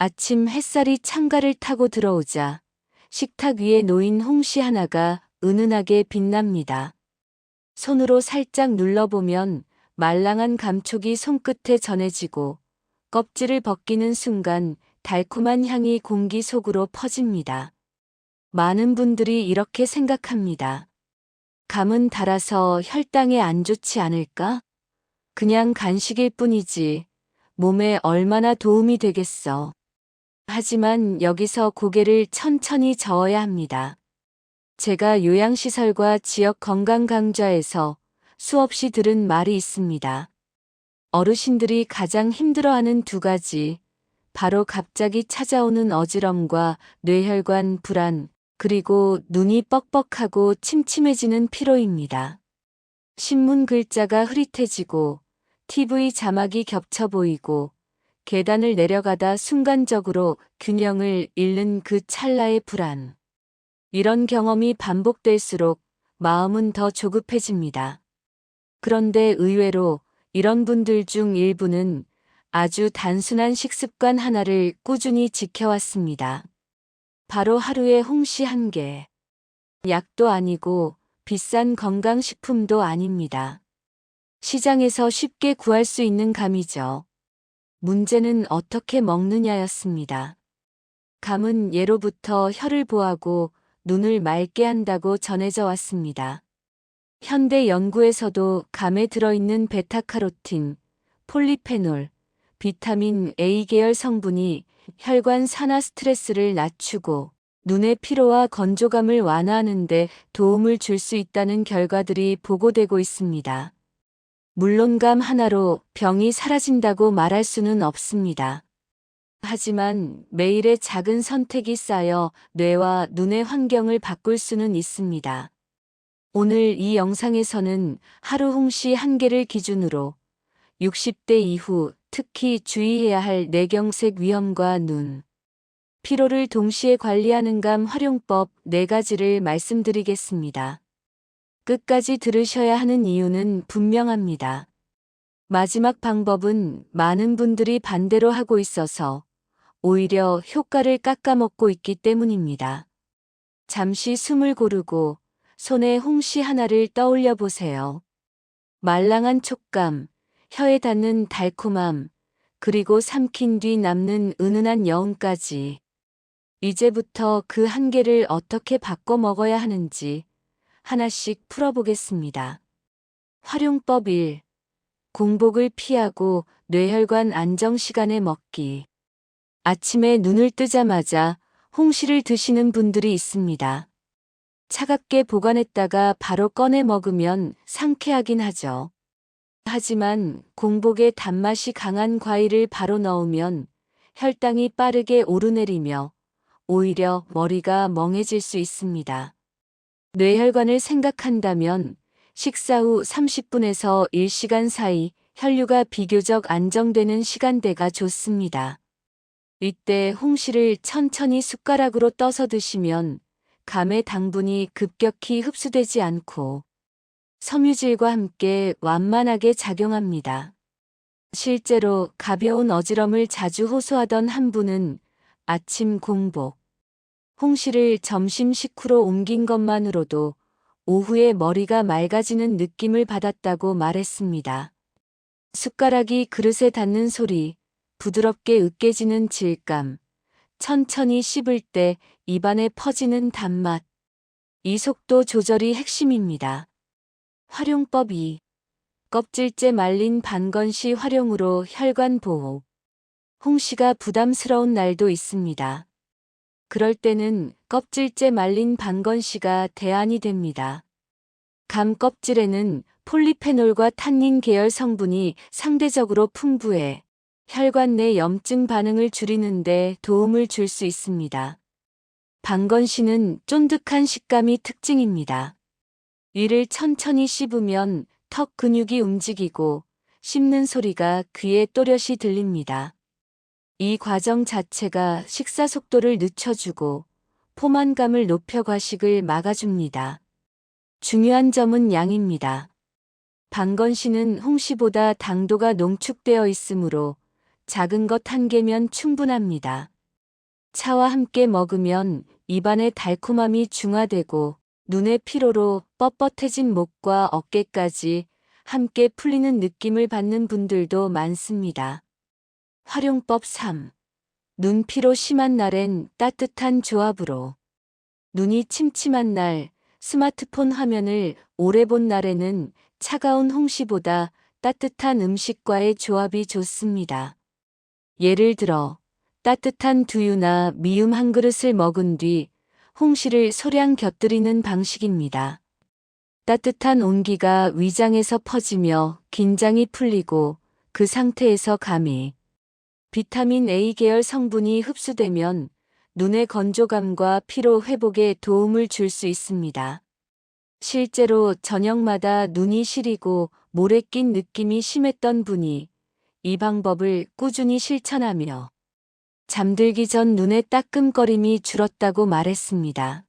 아침 햇살이 창가를 타고 들어오자 식탁 위에 놓인 홍시 하나가 은은하게 빛납니다. 손으로 살짝 눌러보면 말랑한 감촉이 손끝에 전해지고 껍질을 벗기는 순간 달콤한 향이 공기 속으로 퍼집니다. 많은 분들이 이렇게 생각합니다. 감은 달아서 혈당에 안 좋지 않을까? 그냥 간식일 뿐이지. 몸에 얼마나 도움이 되겠어. 하지만 여기서 고개를 천천히 저어야 합니다. 제가 요양시설과 지역 건강강좌에서 수없이 들은 말이 있습니다. 어르신들이 가장 힘들어하는 두 가지, 바로 갑자기 찾아오는 어지럼과 뇌혈관 불안, 그리고 눈이 뻑뻑하고 침침해지는 피로입니다. 신문 글자가 흐릿해지고 TV 자막이 겹쳐 보이고 계단을 내려가다 순간적으로 균형을 잃는 그 찰나의 불안. 이런 경험이 반복될수록 마음은 더 조급해집니다. 그런데 의외로 이런 분들 중 일부는 아주 단순한 식습관 하나를 꾸준히 지켜왔습니다. 바로 하루에 홍시 한 개. 약도 아니고 비싼 건강식품도 아닙니다. 시장에서 쉽게 구할 수 있는 감이죠. 문제는 어떻게 먹느냐였습니다. 감은 예로부터 혀를 보하고 눈을 맑게 한다고 전해져 왔습니다. 현대 연구에서도 감에 들어있는 베타카로틴, 폴리페놀, 비타민 A 계열 성분이 혈관 산화 스트레스를 낮추고 눈의 피로와 건조감을 완화하는 데 도움을 줄 수 있다는 결과들이 보고되고 있습니다. 물론 감 하나로 병이 사라진다고 말할 수는 없습니다. 하지만 매일의 작은 선택이 쌓여 뇌와 눈의 환경을 바꿀 수는 있습니다. 오늘 이 영상에서는 하루 홍시 한 개를 기준으로 60대 이후 특히 주의해야 할 뇌경색 위험과 눈, 피로를 동시에 관리하는 감 활용법 4가지를 말씀드리겠습니다. 끝까지 들으셔야 하는 이유는 분명합니다. 마지막 방법은 많은 분들이 반대로 하고 있어서 오히려 효과를 깎아먹고 있기 때문입니다. 잠시 숨을 고르고 손에 홍시 하나를 떠올려 보세요. 말랑한 촉감, 혀에 닿는 달콤함, 그리고 삼킨 뒤 남는 은은한 여운까지. 이제부터 그 한 개를 어떻게 바꿔 먹어야 하는지 하나씩 풀어보겠습니다. 활용법 1. 공복을 피하고 뇌혈관 안정 시간에 먹기. 아침에 눈을 뜨자마자 홍시를 드시는 분들이 있습니다. 차갑게 보관했다가 바로 꺼내 먹으면 상쾌하긴 하죠. 하지만 공복에 단맛이 강한 과일을 바로 넣으면 혈당이 빠르게 오르내리며 오히려 머리가 멍해질 수 있습니다. 뇌혈관을 생각한다면 식사 후 30분에서 1시간 사이 혈류가 비교적 안정되는 시간대가 좋습니다. 이때 홍시를 천천히 숟가락으로 떠서 드시면 감의 당분이 급격히 흡수되지 않고 섬유질과 함께 완만하게 작용합니다. 실제로 가벼운 어지럼을 자주 호소하던 한 분은 아침 공복, 홍시를 점심 식후로 옮긴 것만으로도 오후에 머리가 맑아지는 느낌을 받았다고 말했습니다. 숟가락이 그릇에 닿는 소리, 부드럽게 으깨지는 질감, 천천히 씹을 때 입안에 퍼지는 단맛. 이 속도 조절이 핵심입니다. 활용법 2. 껍질째 말린 반건시 활용으로 혈관 보호. 홍시가 부담스러운 날도 있습니다. 그럴 때는 껍질째 말린 반건시가 대안이 됩니다. 감 껍질에는 폴리페놀과 탄닌 계열 성분이 상대적으로 풍부해 혈관 내 염증 반응을 줄이는 데 도움을 줄 수 있습니다. 반건시는 쫀득한 식감이 특징입니다. 이를 천천히 씹으면 턱 근육이 움직이고 씹는 소리가 귀에 또렷이 들립니다. 이 과정 자체가 식사 속도를 늦춰주고 포만감을 높여 과식을 막아줍니다. 중요한 점은 양입니다. 반건시는 홍시보다 당도가 농축되어 있으므로 작은 것 한 개면 충분합니다. 차와 함께 먹으면 입안의 달콤함이 중화되고 눈의 피로로 뻣뻣해진 목과 어깨까지 함께 풀리는 느낌을 받는 분들도 많습니다. 활용법 3. 눈 피로 심한 날엔 따뜻한 조합으로. 눈이 침침한 날, 스마트폰 화면을 오래 본 날에는 차가운 홍시보다 따뜻한 음식과의 조합이 좋습니다. 예를 들어 따뜻한 두유나 미음 한 그릇을 먹은 뒤 홍시를 소량 곁들이는 방식입니다. 따뜻한 온기가 위장에서 퍼지며 긴장이 풀리고 그 상태에서 감이 비타민 A 계열 성분이 흡수되면 눈의 건조감과 피로 회복에 도움을 줄 수 있습니다. 실제로 저녁마다 눈이 시리고 모래 낀 느낌이 심했던 분이 이 방법을 꾸준히 실천하며 잠들기 전 눈의 따끔거림이 줄었다고 말했습니다.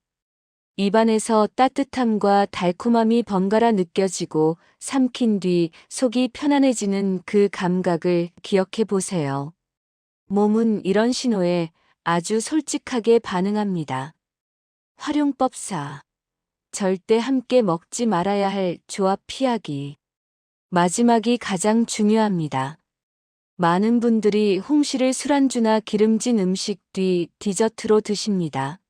입안에서 따뜻함과 달콤함이 번갈아 느껴지고 삼킨 뒤 속이 편안해지는 그 감각을 기억해 보세요. 몸은 이런 신호에 아주 솔직하게 반응합니다. 활용법 4. 절대 함께 먹지 말아야 할 조합 피하기. 마지막이 가장 중요합니다. 많은 분들이 홍시를 술안주나 기름진 음식 뒤 디저트로 드십니다.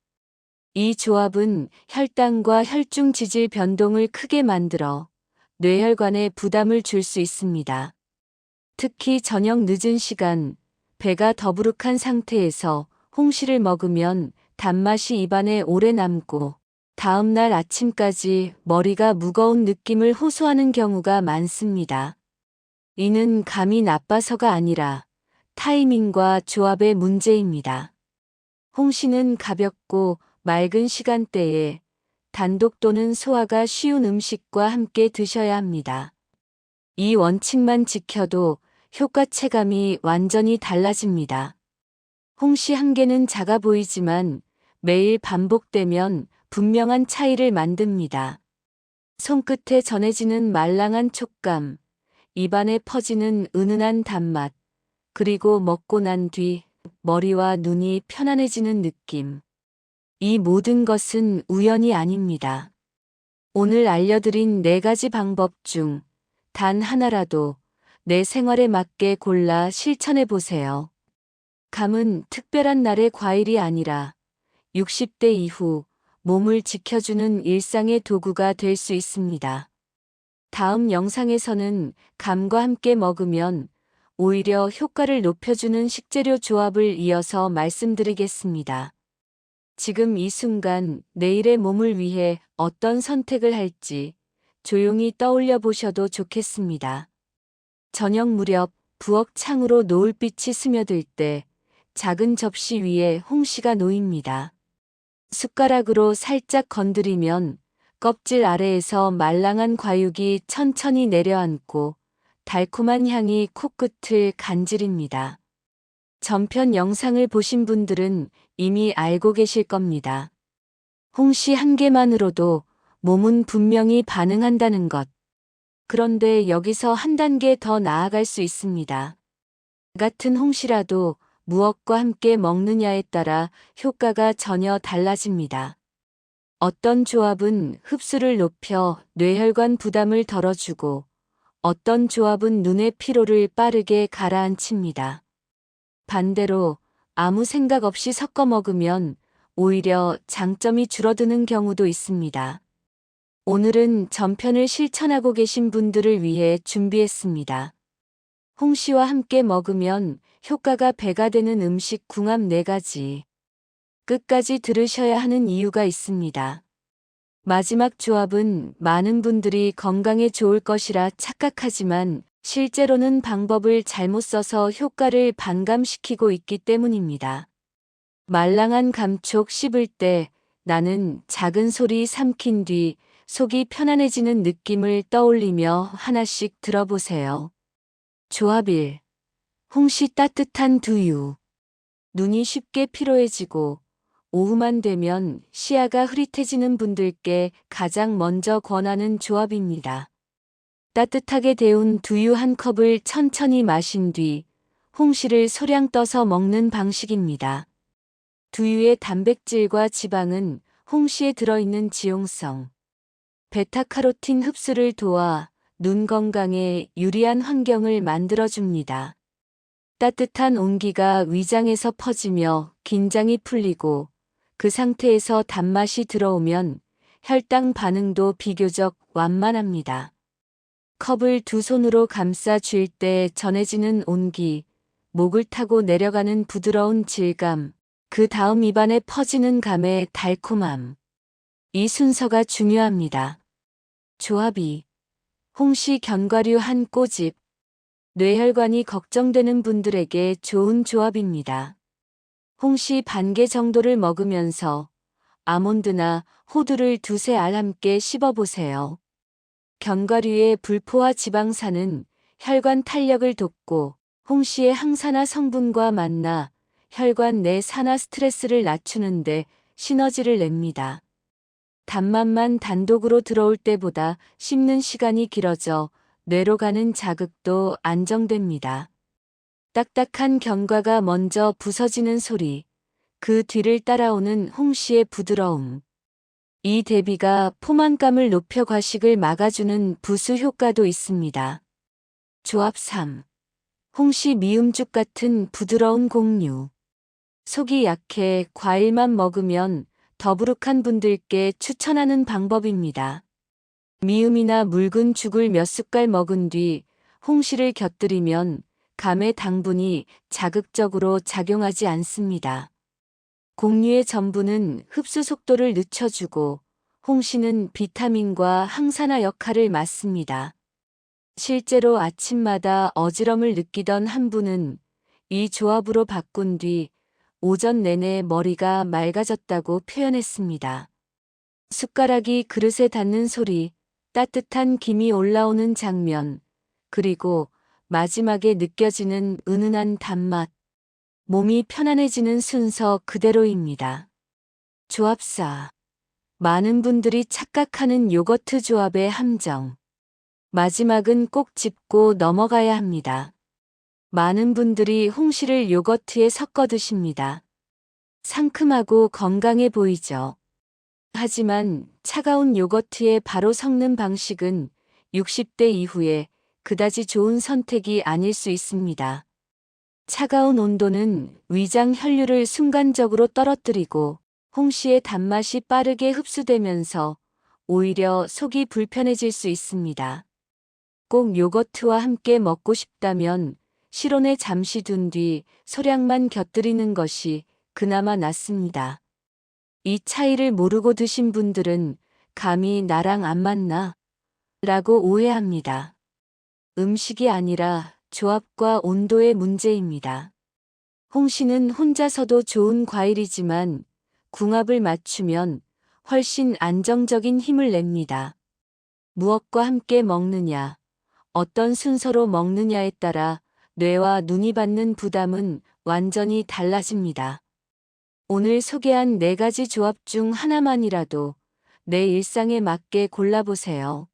이 조합은 혈당과 혈중 지질 변동을 크게 만들어 뇌혈관에 부담을 줄 수 있습니다. 특히 저녁 늦은 시간, 배가 더부룩한 상태에서 홍시를 먹으면 단맛이 입안에 오래 남고 다음날 아침까지 머리가 무거운 느낌을 호소하는 경우가 많습니다. 이는 감이 나빠서가 아니라 타이밍과 조합의 문제입니다. 홍시는 가볍고 맑은 시간대에 단독 또는 소화가 쉬운 음식과 함께 드셔야 합니다. 이 원칙만 지켜도 효과 체감이 완전히 달라집니다. 홍시 한 개는 작아 보이지만 매일 반복되면 분명한 차이를 만듭니다. 손끝에 전해지는 말랑한 촉감, 입안에 퍼지는 은은한 단맛, 그리고 먹고 난 뒤 머리와 눈이 편안해지는 느낌. 이 모든 것은 우연이 아닙니다. 오늘 알려드린 4가지 방법 중 단 하나라도 내 생활에 맞게 골라 실천해 보세요. 감은 특별한 날의 과일이 아니라 60대 이후 몸을 지켜주는 일상의 도구가 될 수 있습니다. 다음 영상에서는 감과 함께 먹으면 오히려 효과를 높여주는 식재료 조합을 이어서 말씀드리겠습니다. 지금 이 순간 내일의 몸을 위해 어떤 선택을 할지 조용히 떠올려 보셔도 좋겠습니다. 저녁 무렵 부엌 창으로 노을빛이 스며들 때 작은 접시 위에 홍시가 놓입니다. 숟가락으로 살짝 건드리면 껍질 아래에서 말랑한 과육이 천천히 내려앉고 달콤한 향이 코끝을 간지립니다. 전편 영상을 보신 분들은 이미 알고 계실 겁니다. 홍시 한 개만으로도 몸은 분명히 반응한다는 것. 그런데 여기서 한 단계 더 나아갈 수 있습니다. 같은 홍시라도 무엇과 함께 먹느냐에 따라 효과가 전혀 달라집니다. 어떤 조합은 흡수를 높여 뇌혈관 부담을 덜어주고 어떤 조합은 눈의 피로를 빠르게 가라앉힙니다. 반대로 아무 생각 없이 섞어 먹으면 오히려 장점이 줄어드는 경우도 있습니다. 오늘은 전편을 실천하고 계신 분들을 위해 준비했습니다. 홍시와 함께 먹으면 효과가 배가 되는 음식 궁합 4가지. 끝까지 들으셔야 하는 이유가 있습니다. 마지막 조합은 많은 분들이 건강에 좋을 것이라 착각하지만 실제로는 방법을 잘못 써서 효과를 반감시키고 있기 때문입니다. 말랑한 감촉 씹을 때 나는 작은 소리 삼킨 뒤 속이 편안해지는 느낌을 떠올리며 하나씩 들어보세요. 조합 1. 홍시 따뜻한 두유. 눈이 쉽게 피로해지고 오후만 되면 시야가 흐릿해지는 분들께 가장 먼저 권하는 조합입니다. 따뜻하게 데운 두유 한 컵을 천천히 마신 뒤 홍시를 소량 떠서 먹는 방식입니다. 두유의 단백질과 지방은 홍시에 들어있는 지용성, 베타카로틴 흡수를 도와 눈 건강에 유리한 환경을 만들어줍니다. 따뜻한 온기가 위장에서 퍼지며 긴장이 풀리고 그 상태에서 단맛이 들어오면 혈당 반응도 비교적 완만합니다. 컵을 두 손으로 감싸 쥘 때 전해지는 온기, 목을 타고 내려가는 부드러운 질감, 그 다음 입안에 퍼지는 감의 달콤함. 이 순서가 중요합니다. 조합이 홍시 견과류 한 꼬집. 뇌혈관이 걱정되는 분들에게 좋은 조합입니다. 홍시 반 개 정도를 먹으면서 아몬드나 호두를 두세 알 함께 씹어보세요. 견과류의 불포화 지방산은 혈관 탄력을 돕고 홍시의 항산화 성분과 만나 혈관 내 산화 스트레스를 낮추는데 시너지를 냅니다. 단맛만 단독으로 들어올 때보다 씹는 시간이 길어져 뇌로 가는 자극도 안정됩니다. 딱딱한 견과가 먼저 부서지는 소리, 그 뒤를 따라오는 홍시의 부드러움. 이 대비가 포만감을 높여 과식을 막아주는 부수 효과도 있습니다. 조합 3. 홍시 미음죽 같은 부드러운 곡류. 속이 약해 과일만 먹으면 더부룩한 분들께 추천하는 방법입니다. 미음이나 묽은 죽을 몇 숟갈 먹은 뒤 홍시를 곁들이면 감의 당분이 자극적으로 작용하지 않습니다. 곡류의 전분은 흡수 속도를 늦춰주고 홍시는 비타민과 항산화 역할을 맡습니다. 실제로 아침마다 어지럼을 느끼던 한 분은 이 조합으로 바꾼 뒤 오전 내내 머리가 맑아졌다고 표현했습니다. 숟가락이 그릇에 닿는 소리, 따뜻한 김이 올라오는 장면, 그리고 마지막에 느껴지는 은은한 단맛, 몸이 편안해지는 순서 그대로입니다. 조합 4. 많은 분들이 착각하는 요거트 조합의 함정. 마지막은 꼭 짚고 넘어가야 합니다. 많은 분들이 홍시를 요거트에 섞어 드십니다. 상큼하고 건강해 보이죠. 하지만 차가운 요거트에 바로 섞는 방식은 60대 이후에 그다지 좋은 선택이 아닐 수 있습니다. 차가운 온도는 위장 혈류를 순간적으로 떨어뜨리고 홍시의 단맛이 빠르게 흡수되면서 오히려 속이 불편해질 수 있습니다. 꼭 요거트와 함께 먹고 싶다면 실온에 잠시 둔 뒤 소량만 곁들이는 것이 그나마 낫습니다. 이 차이를 모르고 드신 분들은 감이 나랑 안 맞나? 라고 오해합니다. 음식이 아니라 조합과 온도의 문제입니다. 홍시는 혼자서도 좋은 과일이지만 궁합을 맞추면 훨씬 안정적인 힘을 냅니다. 무엇과 함께 먹느냐, 어떤 순서로 먹느냐에 따라 뇌와 눈이 받는 부담은 완전히 달라집니다. 오늘 소개한 4가지 조합 중 하나만이라도 내 일상에 맞게 골라보세요.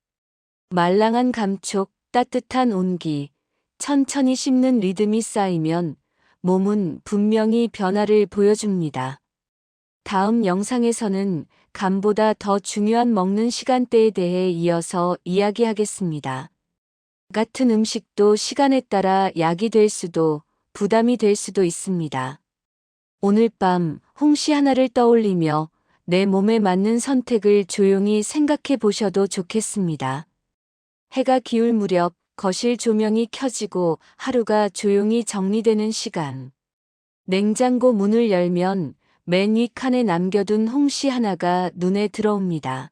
말랑한 감촉, 따뜻한 온기, 천천히 씹는 리듬이 쌓이면 몸은 분명히 변화를 보여줍니다. 다음 영상에서는 감보다 더 중요한 먹는 시간대에 대해 이어서 이야기하겠습니다. 같은 음식도 시간에 따라 약이 될 수도 부담이 될 수도 있습니다. 오늘 밤 홍시 하나를 떠올리며 내 몸에 맞는 선택을 조용히 생각해 보셔도 좋겠습니다. 해가 기울 무렵 거실 조명이 켜지고 하루가 조용히 정리되는 시간. 냉장고 문을 열면 맨 위 칸에 남겨둔 홍시 하나가 눈에 들어옵니다.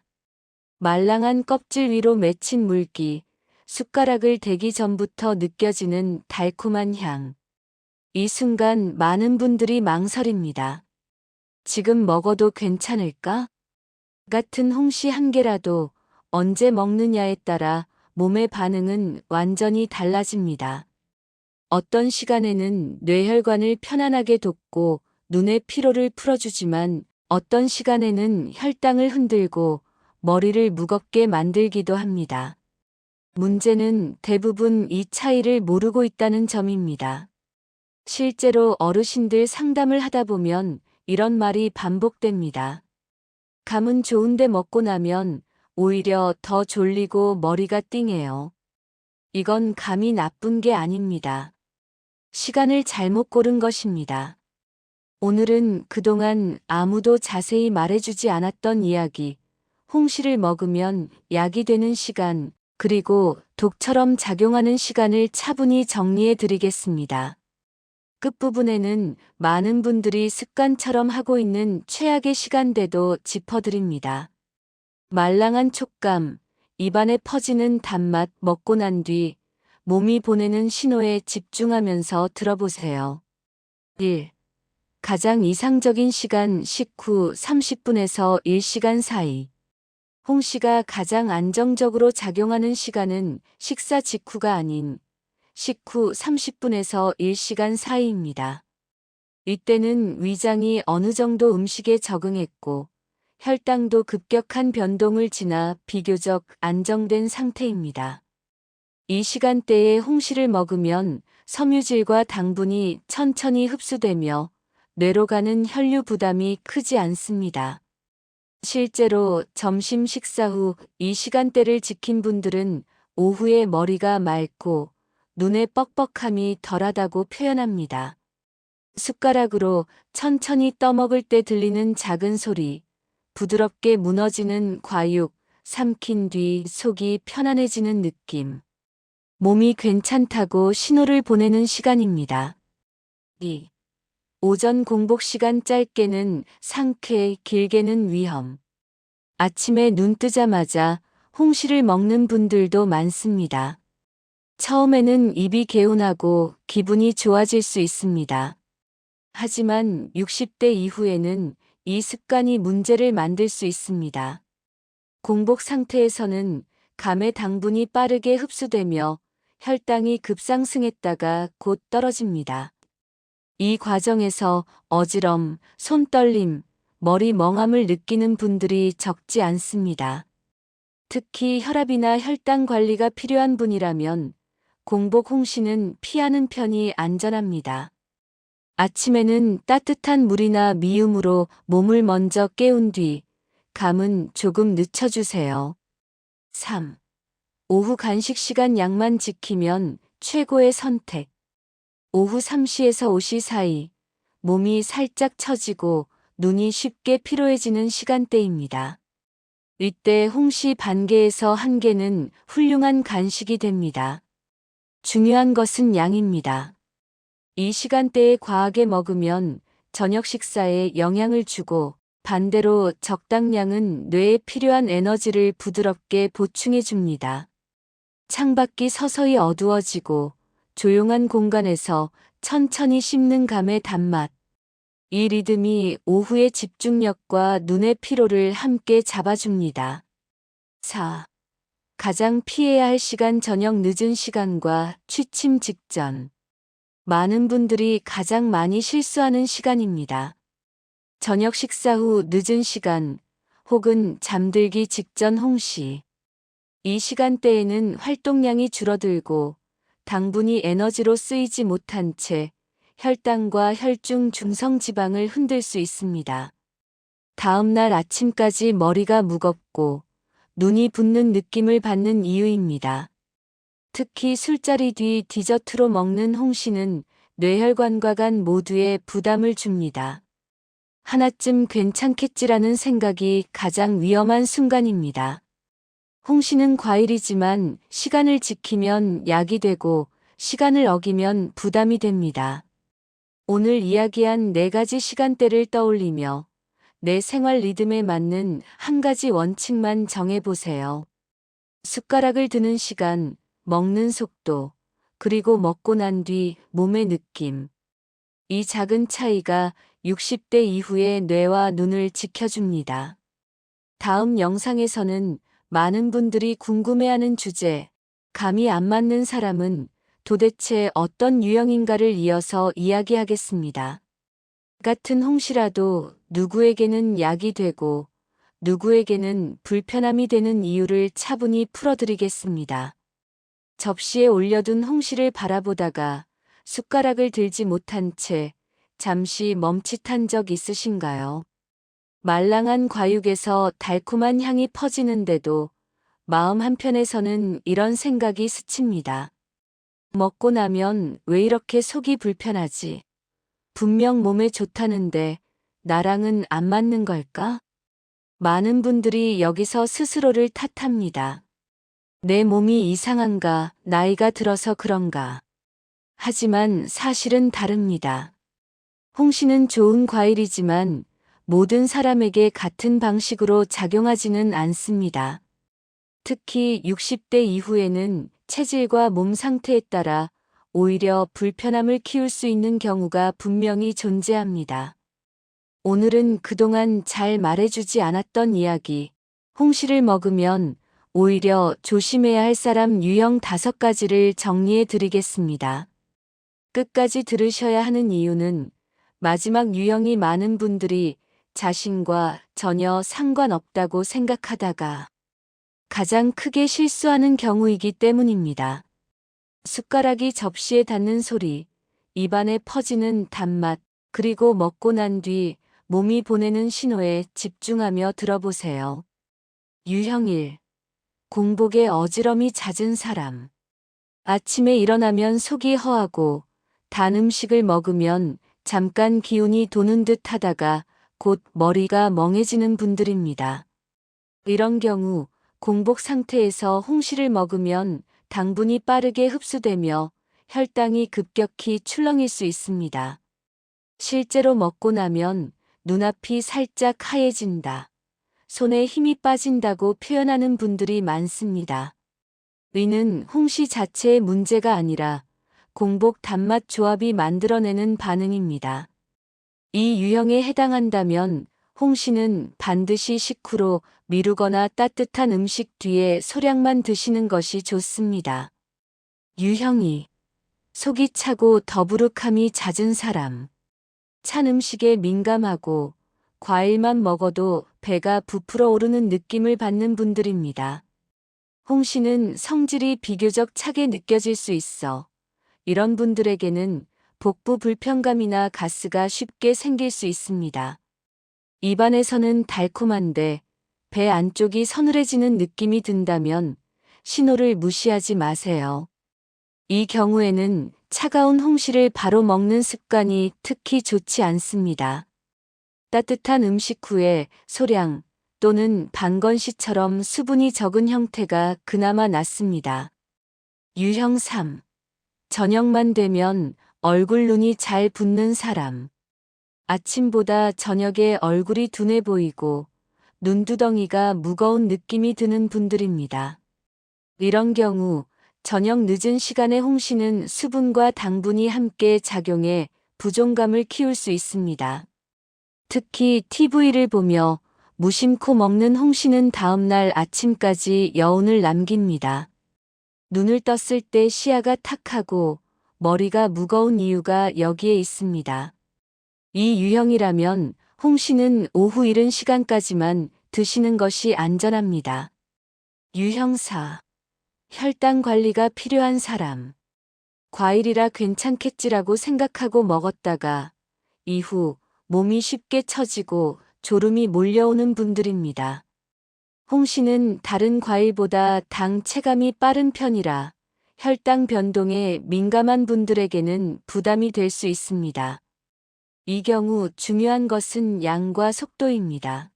말랑한 껍질 위로 맺힌 물기, 숟가락을 대기 전부터 느껴지는 달콤한 향. 이 순간 많은 분들이 망설입니다. 지금 먹어도 괜찮을까? 같은 홍시 한 개라도 언제 먹느냐에 따라 몸의 반응은 완전히 달라집니다. 어떤 시간에는 뇌혈관을 편안하게 돕고 눈의 피로를 풀어주지만 어떤 시간에는 혈당을 흔들고 머리를 무겁게 만들기도 합니다. 문제는 대부분 이 차이를 모르고 있다는 점입니다. 실제로 어르신들 상담을 하다 보면 이런 말이 반복됩니다. 감은 좋은데 먹고 나면 오히려 더 졸리고 머리가 띵해요. 이건 감이 나쁜 게 아닙니다. 시간을 잘못 고른 것입니다. 오늘은 그동안 아무도 자세히 말해주지 않았던 이야기, 홍시를 먹으면 약이 되는 시간, 그리고 독처럼 작용하는 시간을 차분히 정리해 드리겠습니다. 끝부분에는 많은 분들이 습관처럼 하고 있는 최악의 시간대도 짚어드립니다. 말랑한 촉감, 입안에 퍼지는 단맛 먹고 난 뒤 몸이 보내는 신호에 집중하면서 들어보세요. 1. 가장 이상적인 시간 식후 30분에서 1시간 사이. 홍시가 가장 안정적으로 작용하는 시간은 식사 직후가 아닌 식후 30분에서 1시간 사이입니다. 이때는 위장이 어느 정도 음식에 적응했고 혈당도 급격한 변동을 지나 비교적 안정된 상태입니다. 이 시간대에 홍시를 먹으면 섬유질과 당분이 천천히 흡수되며 뇌로 가는 혈류 부담이 크지 않습니다. 실제로 점심 식사 후 이 시간대를 지킨 분들은 오후에 머리가 맑고 눈의 뻑뻑함이 덜하다고 표현합니다. 숟가락으로 천천히 떠먹을 때 들리는 작은 소리, 부드럽게 무너지는 과육, 삼킨 뒤 속이 편안해지는 느낌. 몸이 괜찮다고 신호를 보내는 시간입니다. 2. 오전 공복 시간 짧게는 상쾌, 길게는 위험. 아침에 눈 뜨자마자 홍시를 먹는 분들도 많습니다. 처음에는 입이 개운하고 기분이 좋아질 수 있습니다. 하지만 60대 이후에는 이 습관이 문제를 만들 수 있습니다. 공복 상태에서는 감의 당분이 빠르게 흡수되며 혈당이 급상승했다가 곧 떨어집니다. 이 과정에서 어지럼, 손떨림, 머리 멍함을 느끼는 분들이 적지 않습니다. 특히 혈압이나 혈당 관리가 필요한 분이라면 공복 홍시는 피하는 편이 안전합니다. 아침에는 따뜻한 물이나 미음으로 몸을 먼저 깨운 뒤 감은 조금 늦춰주세요. 3. 오후 간식 시간 약만 지키면 최고의 선택. 오후 3시에서 5시 사이 몸이 살짝 처지고 눈이 쉽게 피로해지는 시간대입니다. 이때 홍시 반 개에서 한 개는 훌륭한 간식이 됩니다. 중요한 것은 양입니다. 이 시간대에 과하게 먹으면 저녁 식사에 영향을 주고 반대로 적당량은 뇌에 필요한 에너지를 부드럽게 보충해 줍니다. 창밖이 서서히 어두워지고 조용한 공간에서 천천히 씹는 감의 단맛. 이 리듬이 오후의 집중력과 눈의 피로를 함께 잡아줍니다. 4. 가장 피해야 할 시간 저녁 늦은 시간과 취침 직전. 많은 분들이 가장 많이 실수하는 시간입니다. 저녁 식사 후 늦은 시간 혹은 잠들기 직전 홍시. 이 시간대에는 활동량이 줄어들고 당분이 에너지로 쓰이지 못한 채 혈당과 혈중 중성지방을 흔들 수 있습니다. 다음 날 아침까지 머리가 무겁고 눈이 붓는 느낌을 받는 이유입니다. 특히 술자리 뒤 디저트로 먹는 홍시는 뇌혈관과 간 모두에 부담을 줍니다. 하나쯤 괜찮겠지라는 생각이 가장 위험한 순간입니다. 홍시는 과일이지만 시간을 지키면 약이 되고 시간을 어기면 부담이 됩니다. 오늘 이야기한 4가지 시간대를 떠올리며 내 생활 리듬에 맞는 한 가지 원칙만 정해보세요. 숟가락을 드는 시간, 먹는 속도, 그리고 먹고 난 뒤 몸의 느낌. 이 작은 차이가 60대 이후의 뇌와 눈을 지켜줍니다. 다음 영상에서는 많은 분들이 궁금해하는 주제, 감이 안 맞는 사람은 도대체 어떤 유형인가를 이어서 이야기하겠습니다. 같은 홍시라도 누구에게는 약이 되고 누구에게는 불편함이 되는 이유를 차분히 풀어드리겠습니다. 접시에 올려둔 홍시를 바라보다가 숟가락을 들지 못한 채 잠시 멈칫한 적 있으신가요? 말랑한 과육에서 달콤한 향이 퍼지는데도 마음 한편에서는 이런 생각이 스칩니다. 먹고 나면 왜 이렇게 속이 불편하지? 분명 몸에 좋다는데 나랑은 안 맞는 걸까? 많은 분들이 여기서 스스로를 탓합니다. 내 몸이 이상한가, 나이가 들어서 그런가. 하지만 사실은 다릅니다. 홍시는 좋은 과일이지만 모든 사람에게 같은 방식으로 작용하지는 않습니다. 특히 60대 이후에는 체질과 몸 상태에 따라 오히려 불편함을 키울 수 있는 경우가 분명히 존재합니다. 오늘은 그동안 잘 말해주지 않았던 이야기, 홍시를 먹으면 오히려 조심해야 할 사람 유형 5가지를 정리해 드리겠습니다. 끝까지 들으셔야 하는 이유는 마지막 유형이 많은 분들이 자신과 전혀 상관없다고 생각하다가 가장 크게 실수하는 경우이기 때문입니다. 숟가락이 접시에 닿는 소리, 입안에 퍼지는 단맛, 그리고 먹고 난 뒤 몸이 보내는 신호에 집중하며 들어보세요. 유형 1. 공복에 어지럼이 잦은 사람. 아침에 일어나면 속이 허하고 단 음식을 먹으면 잠깐 기운이 도는 듯 하다가 곧 머리가 멍해지는 분들입니다. 이런 경우 공복 상태에서 홍시를 먹으면 당분이 빠르게 흡수되며 혈당이 급격히 출렁일 수 있습니다. 실제로 먹고 나면 눈앞이 살짝 하얘진다, 손에 힘이 빠진다고 표현하는 분들이 많습니다. 이는 홍시 자체의 문제가 아니라 공복 단맛 조합이 만들어내는 반응입니다. 이 유형에 해당한다면 홍시는 반드시 식후로 미루거나 따뜻한 음식 뒤에 소량만 드시는 것이 좋습니다. 유형 2. 속이 차고 더부룩함이 잦은 사람. 찬 음식에 민감하고 과일만 먹어도 배가 부풀어 오르는 느낌을 받는 분들입니다. 홍시는 성질이 비교적 차게 느껴질 수 있어 이런 분들에게는 복부 불편감이나 가스가 쉽게 생길 수 있습니다. 입안에서는 달콤한데 배 안쪽이 서늘해지는 느낌이 든다면 신호를 무시하지 마세요. 이 경우에는 차가운 홍시를 바로 먹는 습관이 특히 좋지 않습니다. 따뜻한 음식 후에 소량 또는 반건시처럼 수분이 적은 형태가 그나마 낫습니다. 유형 3. 저녁만 되면 얼굴 눈이 잘 붓는 사람. 아침보다 저녁에 얼굴이 둔해 보이고 눈두덩이가 무거운 느낌이 드는 분들입니다. 이런 경우 저녁 늦은 시간에 홍시는 수분과 당분이 함께 작용해 부종감을 키울 수 있습니다. 특히 TV를 보며 무심코 먹는 홍시는 다음날 아침까지 여운을 남깁니다. 눈을 떴을 때 시야가 탁하고 머리가 무거운 이유가 여기에 있습니다. 이 유형이라면 홍시는 오후 이른 시간까지만 드시는 것이 안전합니다. 유형 4. 혈당 관리가 필요한 사람. 과일이라 괜찮겠지라고 생각하고 먹었다가 이후 몸이 쉽게 처지고 졸음이 몰려오는 분들입니다. 홍시는 다른 과일보다 당 체감이 빠른 편이라 혈당 변동에 민감한 분들에게는 부담이 될 수 있습니다. 이 경우 중요한 것은 양과 속도입니다.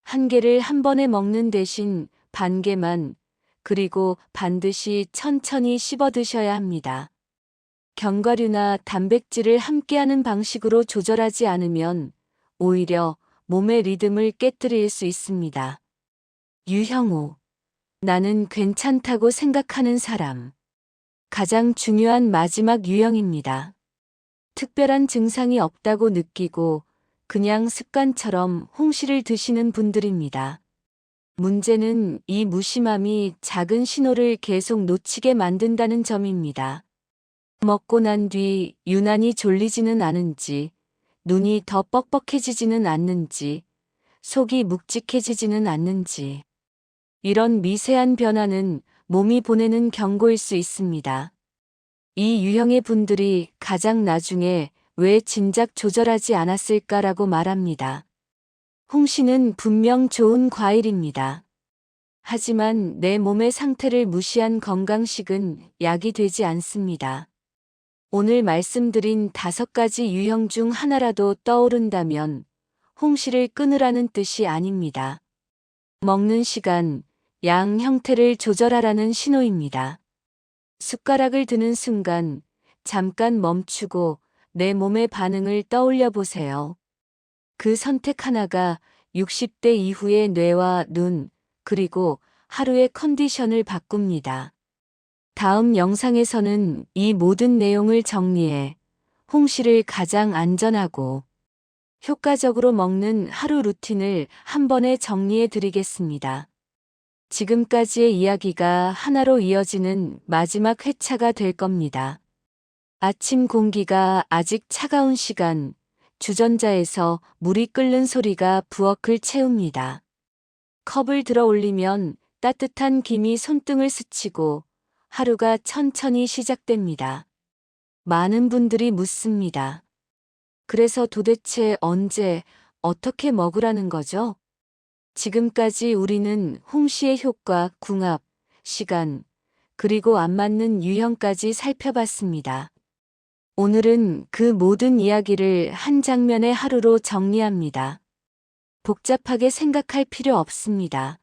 한 개를 한 번에 먹는 대신 반 개만, 그리고 반드시 천천히 씹어 드셔야 합니다. 견과류나 단백질을 함께하는 방식으로 조절하지 않으면 오히려 몸의 리듬을 깨뜨릴 수 있습니다. 유형 5. 나는 괜찮다고 생각하는 사람. 가장 중요한 마지막 유형입니다. 특별한 증상이 없다고 느끼고 그냥 습관처럼 홍시를 드시는 분들입니다. 문제는 이 무심함이 작은 신호를 계속 놓치게 만든다는 점입니다. 먹고 난 뒤 유난히 졸리지는 않은지, 눈이 더 뻑뻑해지지는 않는지, 속이 묵직해지지는 않는지. 이런 미세한 변화는 몸이 보내는 경고일 수 있습니다. 이 유형의 분들이 가장 나중에 왜 진작 조절하지 않았을까라고 말합니다. 홍시는 분명 좋은 과일입니다. 하지만 내 몸의 상태를 무시한 건강식은 약이 되지 않습니다. 오늘 말씀드린 5가지 유형 중 하나라도 떠오른다면 홍시를 끊으라는 뜻이 아닙니다. 먹는 시간, 양 형태를 조절하라는 신호입니다. 숟가락을 드는 순간 잠깐 멈추고 내 몸의 반응을 떠올려 보세요. 그 선택 하나가 60대 이후의 뇌와 눈, 그리고 하루의 컨디션을 바꿉니다. 다음 영상에서는 이 모든 내용을 정리해 홍시를 가장 안전하고 효과적으로 먹는 하루 루틴을 한 번에 정리해 드리겠습니다. 지금까지의 이야기가 하나로 이어지는 마지막 회차가 될 겁니다. 아침 공기가 아직 차가운 시간, 주전자에서 물이 끓는 소리가 부엌을 채웁니다. 컵을 들어 올리면 따뜻한 김이 손등을 스치고 하루가 천천히 시작됩니다. 많은 분들이 묻습니다. 그래서 도대체 언제, 어떻게 먹으라는 거죠? 지금까지 우리는 홍시의 효과, 궁합, 시간, 그리고 안 맞는 유형까지 살펴봤습니다. 오늘은 그 모든 이야기를 한 장면의 하루로 정리합니다. 복잡하게 생각할 필요 없습니다.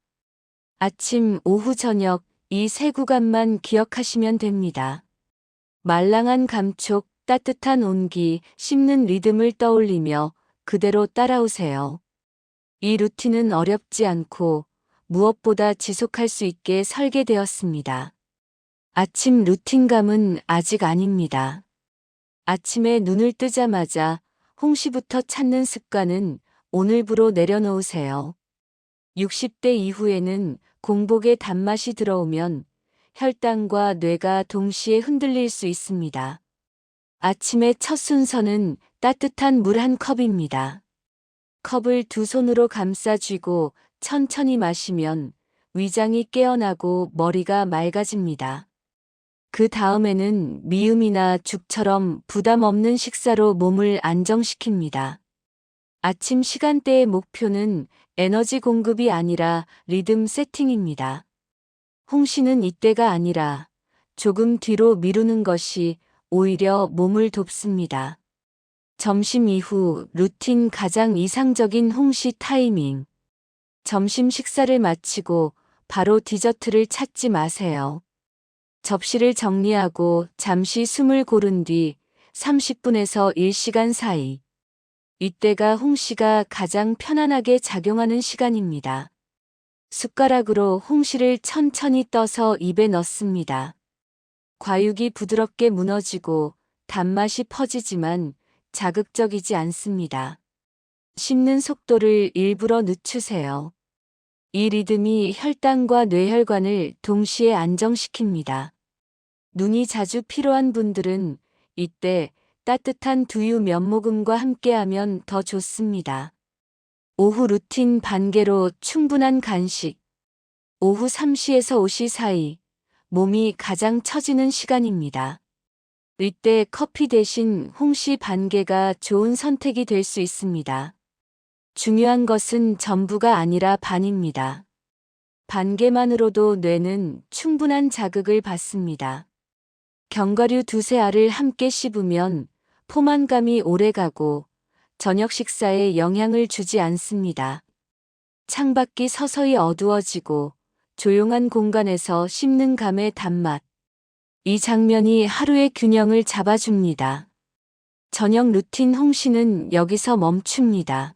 아침, 오후, 저녁 이 세 구간만 기억하시면 됩니다. 말랑한 감촉, 따뜻한 온기, 씹는 리듬을 떠올리며 그대로 따라오세요. 이 루틴은 어렵지 않고 무엇보다 지속할 수 있게 설계되었습니다. 아침 루틴감은 아직 아닙니다. 아침에 눈을 뜨자마자 홍시부터 찾는 습관은 오늘부로 내려놓으세요. 60대 이후에는 공복의 단맛이 들어오면 혈당과 뇌가 동시에 흔들릴 수 있습니다. 아침의 첫 순서는 따뜻한 물 한 컵입니다. 컵을 두 손으로 감싸 쥐고 천천히 마시면 위장이 깨어나고 머리가 맑아집니다. 그 다음에는 미음이나 죽처럼 부담 없는 식사로 몸을 안정시킵니다. 아침 시간대의 목표는 에너지 공급이 아니라 리듬 세팅입니다. 홍시는 이때가 아니라 조금 뒤로 미루는 것이 오히려 몸을 돕습니다. 점심 이후 루틴 가장 이상적인 홍시 타이밍. 점심 식사를 마치고 바로 디저트를 찾지 마세요. 접시를 정리하고 잠시 숨을 고른 뒤 30분에서 1시간 사이. 이때가 홍시가 가장 편안하게 작용하는 시간입니다. 숟가락으로 홍시를 천천히 떠서 입에 넣습니다. 과육이 부드럽게 무너지고 단맛이 퍼지지만 자극적이지 않습니다. 씹는 속도를 일부러 늦추세요. 이 리듬이 혈당과 뇌혈관을 동시에 안정시킵니다. 눈이 자주 피로한 분들은 이때 따뜻한 두유 몇 모금과 함께하면 더 좋습니다. 오후 루틴 반개로 충분한 간식. 오후 3시에서 5시 사이 몸이 가장 처지는 시간입니다. 이때 커피 대신 홍시 반개가 좋은 선택이 될 수 있습니다. 중요한 것은 전부가 아니라 반입니다. 반개만으로도 뇌는 충분한 자극을 받습니다. 견과류 두세 알을 함께 씹으면 포만감이 오래가고 저녁 식사에 영향을 주지 않습니다. 창밖이 서서히 어두워지고 조용한 공간에서 씹는 감의 단맛. 이 장면이 하루의 균형을 잡아줍니다. 저녁 루틴 홍시는 여기서 멈춥니다.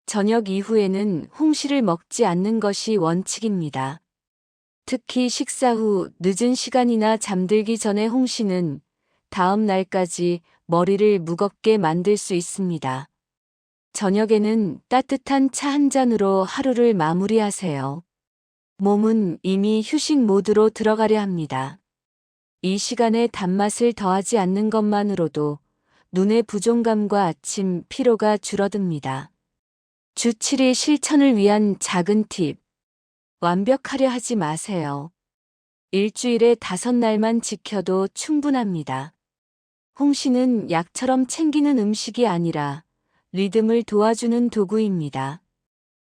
저녁 이후에는 홍시를 먹지 않는 것이 원칙입니다. 특히 식사 후 늦은 시간이나 잠들기 전에 홍시는 다음 날까지 머리를 무겁게 만들 수 있습니다. 저녁에는 따뜻한 차 한 잔으로 하루를 마무리하세요. 몸은 이미 휴식 모드로 들어가려 합니다. 이 시간에 단맛을 더하지 않는 것만으로도 눈의 부종감과 아침 피로가 줄어듭니다. 주 7일 실천을 위한 작은 팁. 완벽하려 하지 마세요. 일주일에 5날만 지켜도 충분합니다. 홍시는 약처럼 챙기는 음식이 아니라 리듬을 도와주는 도구입니다.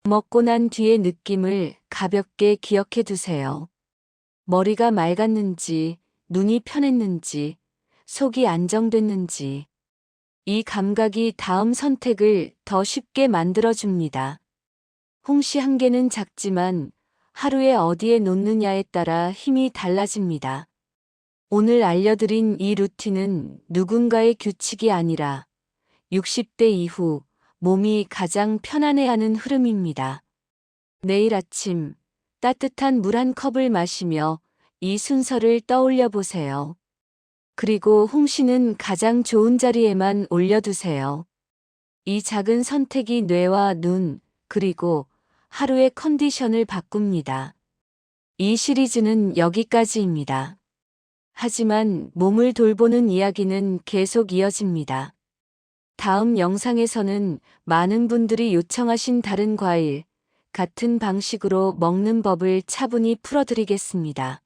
먹고 난 뒤의 느낌을 가볍게 기억해 두세요. 머리가 맑았는지, 눈이 편했는지, 속이 안정됐는지. 이 감각이 다음 선택을 더 쉽게 만들어줍니다. 홍시 한 개는 작지만 하루에 어디에 놓느냐에 따라 힘이 달라집니다. 오늘 알려드린 이 루틴은 누군가의 규칙이 아니라 60대 이후 몸이 가장 편안해하는 흐름입니다. 내일 아침 따뜻한 물 한 컵을 마시며 이 순서를 떠올려 보세요. 그리고 홍시는 가장 좋은 자리에만 올려두세요. 이 작은 선택이 뇌와 눈, 그리고 하루의 컨디션을 바꿉니다. 이 시리즈는 여기까지입니다. 하지만 몸을 돌보는 이야기는 계속 이어집니다. 다음 영상에서는 많은 분들이 요청하신 다른 과일, 같은 방식으로 먹는 법을 차분히 풀어드리겠습니다.